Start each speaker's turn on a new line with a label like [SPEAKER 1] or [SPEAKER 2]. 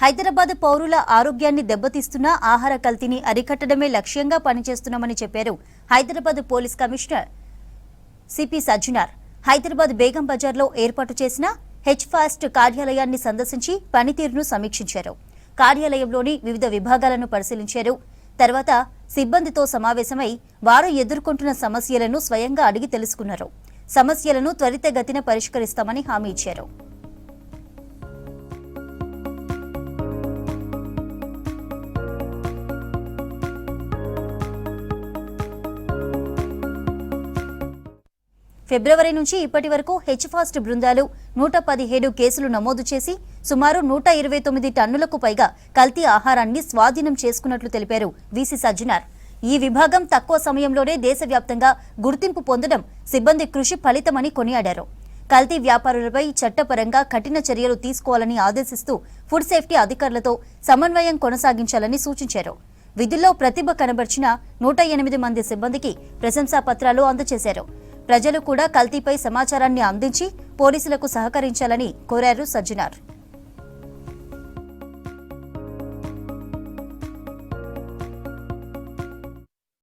[SPEAKER 1] హైదరాబాద్ పౌరుల ఆరోగ్యాన్ని దెబ్బతీస్తున్న ఆహార కల్తీని అరికట్టడమే లక్ష్యంగా పనిచేస్తున్నామని చెప్పారు Hyderabad police commissioner CP Sajjanar. Hyderabad Begum బజార్లో ఏర్పాటు చేసిన హెచ్ఫాస్ట్ కార్యాలయాన్ని సందర్శించి పనితీరును సమీక్షించారు. కార్యాలయంలోని వివిధ విభాగాలను పరిశీలించారు. తర్వాత సిబ్బందితో సమావేశమై వారు ఎదుర్కొంటున్న సమస్యలను స్వయంగా అడిగి తెలుసుకున్నారు. సమస్యలను త్వరితగతిన పరిష్కరిస్తామని హామీ ఇచ్చారు. ఫిబ్రవరి నుంచి ఇప్పటి వరకు హెచ్ఫాస్ట్ బృందాలు 117 కేసులు నమోదు చేసి సుమారు 129 టన్నులకు పైగా కల్తీ ఆహారాన్ని స్వాధీనం చేసుకున్నట్లు తెలిపారు వీసీ సజ్జనార్. ఈ విభాగం తక్కువ సమయంలోనే దేశవ్యాప్తంగా గుర్తింపు పొందడం సిబ్బంది కృషి ఫలితమని కొనియాడారు. కల్తీ వ్యాపారులపై చట్టపరంగా కఠిన చర్యలు తీసుకోవాలని ఆదేశిస్తూ ఫుడ్ సేఫ్టీ అధికారులతో సమన్వయం కొనసాగించాలని సూచించారు. విధుల్లో ప్రతిభ కనబర్చిన 108 మంది సిబ్బందికి ప్రశంసా పత్రాలు అందజేశారు. ప్రజలు కూడా కల్తీపై సమాచారాన్ని అందించి పోలీసులకు సహకరించాలని కోరారు సజ్జనార్.